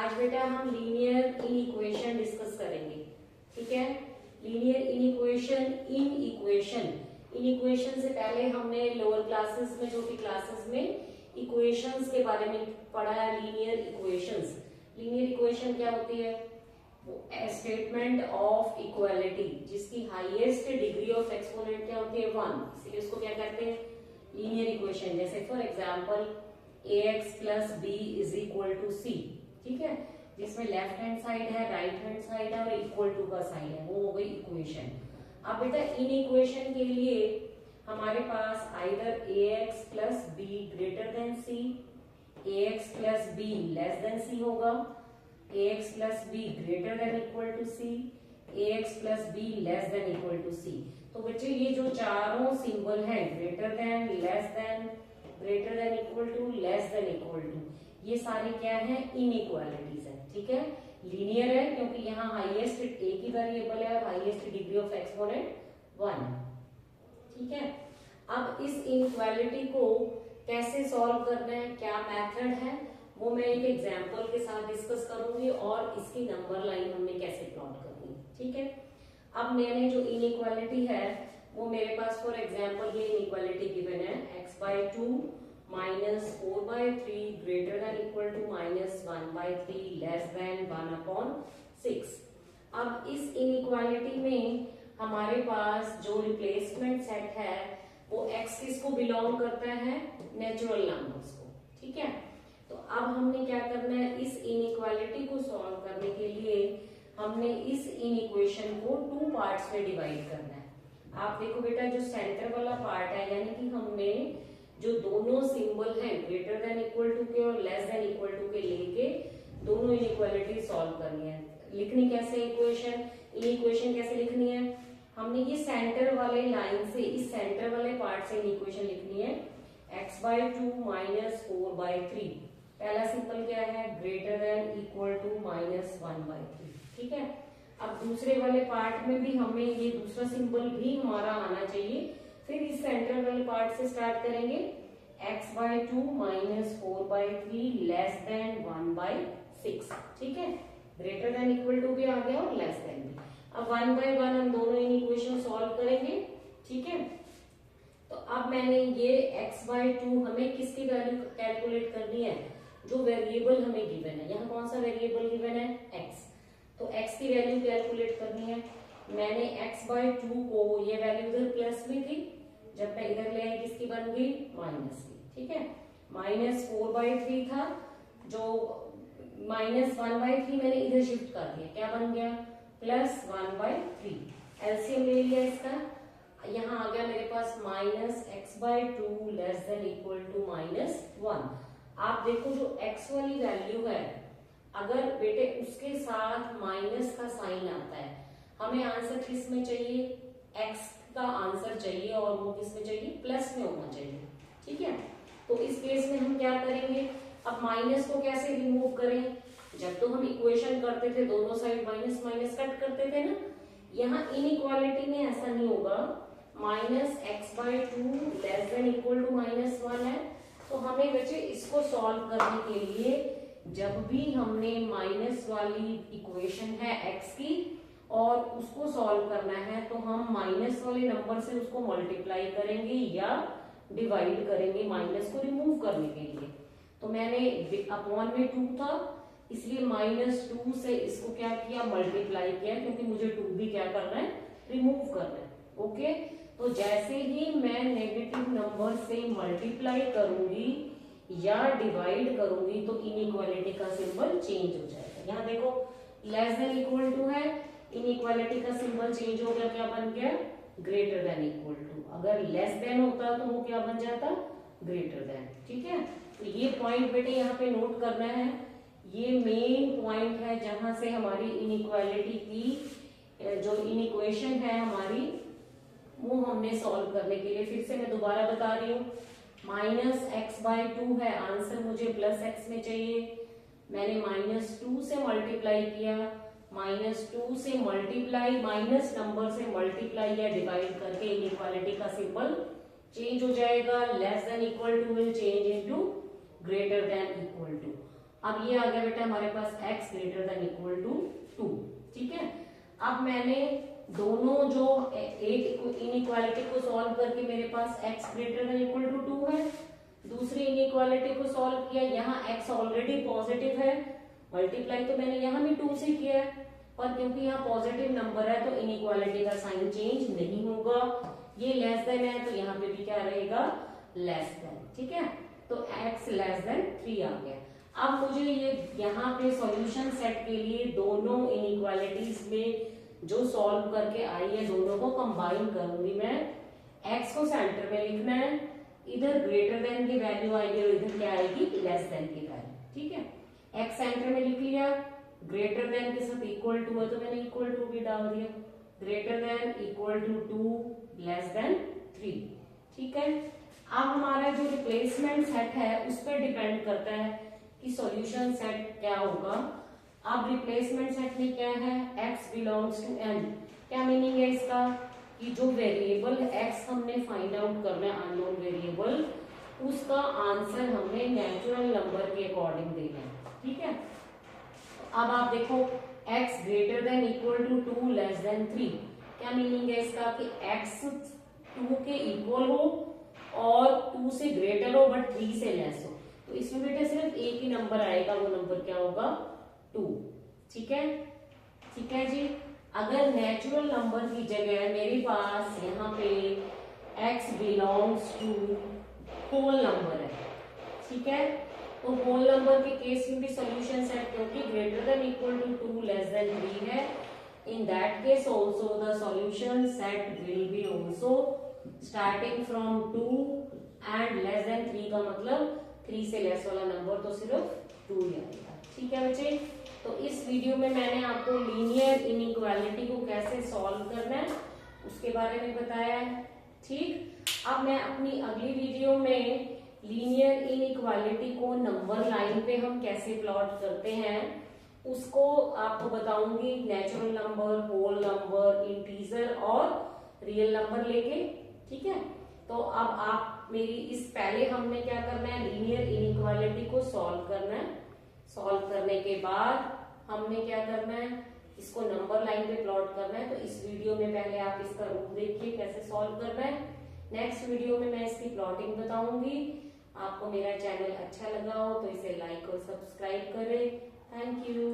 आज बेटा हम लीनियर इनइक्वेशन डिस्कस करेंगे। ठीक है, लीनियर इनइक्वेशन इनइक्वेशन से पहले हमने लोअर क्लासेस में जो भी क्लासेस में इक्वेशंस के बारे में पढ़ा है। लीनियर इक्वेशन क्या होती है? स्टेटमेंट ऑफ इक्वालिटी जिसकी हाईएस्ट डिग्री ऑफ एक्सपोनेंट क्या होती है? 1, इसलिए उसको क्या कहते हैं? Linear equation. जैसे for example ax plus B is equal to C. ठीक है, जिसमें लेफ्ट हैंड साइड है, राइट हैंड साइड है और इक्वल टू का साइन है, वो हो गई इक्वेशन। अब बेटा इन इक्वेशन के लिए हमारे पास either ax plus B greater than C, ax plus B less than C होगा, ax plus B greater than equal to C, ax plus B less than equal to C. तो बच्चे ये जो चारों सिंबल हैं, greater than, less than, greater than equal to, less than equal to, ये सारे क्या है? इनइक्वालिटीज है। ठीक है, लीनियर है क्योंकि यहाँ हाईएस्ट एक ही वेरिएबल है और हाईएस्ट डिग्री ऑफ एक्सपोनेंट 1 है। ठीक है, अब इस इनइक्वालिटी को कैसे सॉल्व करना है, क्या मेथड है, वो मैं एक एग्जांपल के साथ डिस्कस करूंगी और इसकी नंबर लाइन हमने कैसे प्लॉट करनी है। ठीक है, अब मैंने जो इनइक्वालिटी है वो मेरे पास फॉर एग्जांपल ये इनइक्वालिटी गिवन है x/2 minus 4/3 greater than equal to minus 1/3 less than 1/6। अब इस इनइक्वालिटी में हमारे पास जो रिप्लेसमेंट सेट है वो x किसको बिलोंग करता है? नेचुरल नंबर्स को। ठीक है, तो अब हमने क्या करना है? इस इनइक्वालिटी को सॉल्व करने के लिए हमने इस इनइक्वेशन को 2 पार्ट्स में डिवाइड करना है। आप देखो बेटा, जो सेंटर वाला पार्ट है यानी कि हमने जो दोनों सिंबल हैं ग्रेटर देन इक्वल टू के और लेस देन इक्वल टू के लेके दोनों इनइक्वालिटी सॉल्व करनी है। लिखनी कैसे इनइक्वेशन कैसे लिखनी है? हमने ये सेंटर वाले लाइन से, इस सेंटर वाले पार्ट से इनइक्वेशन लिखनी है x/2 माइनस 4/3। पहला सिंबल क्या है? Greater than equal to minus 1/3। ठीक है, अब दूसरे वाले पार्ट में भी हमें ये दूसरा सिंबल भी हमारा आना चाहिए। फिर इस सेंटर वाले पार्ट से स्टार्ट करेंगे x/2 माइनस 4/3 लेस देन 1/6। ठीक है, ग्रेटर देन इक्वल टू भी आ गया और लेस देन भी। अब 1 बाय 1 हम दोनों इनइक्वेशन सॉल्व करेंगे। ठीक है, तो अब मैंने ये x/2 हमें किसकी वैल्यू कैलकुलेट करनी है? जो वेरिएबल हमें गिवन है, यहाँ कौन सा वेरिएबल गिवन है? x। तो x की वैल्यू कैलकुलेट करनी है। मैंने x/2 को, ये वैल्यू इधर प्लस में थी, जब मैं इधर ले आई किसकी बन गई? माइनस की। ठीक है, माइनस 4/3 था, जो माइनस 1/3 मैंने इधर शिफ्ट कर दिया, क्या बन गया? प्लस 1/3। एलसीएम ले लिया इसका, यहाँ आ गया मेरे पास minus x/2 less than equal to minus 1। आप देखो जो x वाली वैल्यू है, अगर बेटे उसके साथ माइनस का साइन आता है, हमें आंसर किस में चाहिए? x का आंसर चाहिए और वो किस में चाहिए? प्लस में होना चाहिए। ठीक है, तो इस केस में हम क्या करेंगे? अब माइनस को कैसे रिमूव करें? जब तो हम इक्वेशन करते थे दोनों साइड माइनस माइनस कट करते थे ना, यहाँ इनइक्वालिटी में ऐसा नहीं होगा। Minus x/2 less than equal to minus 1 है, तो हमें बच्चे इसको सॉल्व करने के लिए जब भी हमने माइनस वाली इक्वेशन है x की और उसको सॉल्व करना है, तो हम माइनस वाले नंबर से उसको मल्टीप्लाई करेंगे या डिवाइड करेंगे माइनस को रिमूव करने के लिए। तो मैंने अपॉन में 2 था, इसलिए -2 से इसको क्या किया? मल्टीप्लाई किया, क्योंकि मुझे 2 भी क्या करना है? रिमूव करना है। ओके, तो जैसे ही मैं नेगेटिव नंबर से मल्टीप्लाई करूंगी या डिवाइड करूंगी तो इनइक्वालिटी का सिंबल चेंज हो जाएगा। यहाँ देखो लेस देन इक्वल टू है, इनइक्वालिटी का सिंबल चेंज हो गया, क्या बन गया? Greater than equal to. अगर लेस देन होता तो वो क्या बन जाता? Greater than. ठीक है, तो ये पॉइंट बेटे यहाँ पे नोट करना है। ये मेन पॉइंट है जहां से हमारी इनइक्वालिटी की जो इनइक्वेशन है हमारी, वो हमने सॉल्व करने के लिए, फिर से मैं दोबारा बता रही हूँ, माइनस x/2 है, आंसर मुझे प्लस x में चाहिए। मैंने -2 से मल्टीप्लाई किया, -2 से मल्टीप्लाई माइनस नंबर से मल्टीप्लाई या डिवाइड करके इनइक्वालिटी का सिंबल चेंज हो जाएगा। Less than equal to will change into greater than equal to. अब ये आ गया बेटा हमारे पास x greater than equal to 2। ठीक है, अब मैंने दोनों जो एक इनइक्वालिटी को सॉल्व करके मेरे पास x greater than equal to 2 है, दूसरी इनइक्वालिटी को सॉल्व किया, यहाँ x ऑलरेडी पॉजिटिव है, मल्टीप्लाई तो मैंने यहाँ भी 2 से किया है, पर क्योंकि यहाँ पॉजिटिव नंबर है तो इनइक्वालिटी का साइन चेंज नहीं होगा, ये लेस देन है तो यहाँ पे भी क्या रहेगा, लेस देन। ठीक है, तो x लेस देन 3 आ गया। अब मुझे ये यहाँ पे सॉल्यूशन सेट के लिए दोनों इनइक्वालिटीज में जो सॉल्व करके आई है दोनों को कंबाइन करूंगी मैं। x को सेंटर में लिखना है, इधर ग्रेटर देन की वैल्यू आएगी और इधर क्या आएगी, लेस देन की वैल्यू। ठीक है, x सेंटर में लिख लिया, ग्रेटर देन के साथ इक्वल टू है तो मैंने इक्वल टू भी डाल दिया, greater than equal to 2 less than 3। ठीक है, अब हमारा जो रिप्लेसमेंट सेट है उस पर डिपेंड करता है कि सॉल्यूशन सेट क्या होगा। अब रिप्लेसमेंट सेट में क्या है, x बिलोंग्स टू n। क्या मीनिंग है इसका, कि जो वेरिएबल x हमने फाइंड आउट करना है, अननोन वेरिएबल, उसका आंसर हमने नेचुरल नंबर के अकॉर्डिंग देना है। ठीक है, अब आप देखो x greater than equal to 2 less than 3, क्या मीनिंग है इसका, कि x 2 के इक्वल हो और 2 से ग्रेटर हो बट 3 से लेस हो, तो इसमें बेटा सिर्फ एक ही नंबर आएगा, वो नंबर क्या होगा, 2। ठीक है, ठीक है जी। अगर नेचुरल नंबर की जगह मेरे पास यहाँ पे x belongs to whole number है, ठीक है, तो होल नंबर के केस में भी सॉल्यूशन सेट, क्योंकि greater than equal to 2 less than 3 है, in that case also the solution set will be also starting from 2 and less than 3 का मतलब 3 से लेस वाला नंबर तो सिर्फ 2 ही आएगा। ठीक है बच्चे, तो इस वीडियो में मैंने आपको लीनियर इनइक्वालिटी को कैसे सॉल्व करना है उसके बारे में बताया है। ठीक, अब मैं अपनी अगली वीडियो में लीनियर इनइक्वालिटी को नंबर लाइन पे हम कैसे प्लॉट करते हैं उसको आपको बताऊंगी, natural number, whole number, integer और रियल नंबर लेके। ठीक है, तो अब आप मेरी इस पहले हमने क्या करना है, लीनियर इनइक्वालिटी को सॉल्व करना है, सॉल्व करने के बाद हमने क्या करना है, इसको नंबर लाइन पे प्लॉट करना है। तो इस वीडियो में पहले आप इसका रूप देखिए कैसे सॉल्व करना है, नेक्स्ट वीडियो में मैं इसकी प्लॉटिंग बताऊंगी। आपको मेरा चैनल अच्छा लगा हो तो इसे लाइक और सब्सक्राइब करें। Thank you.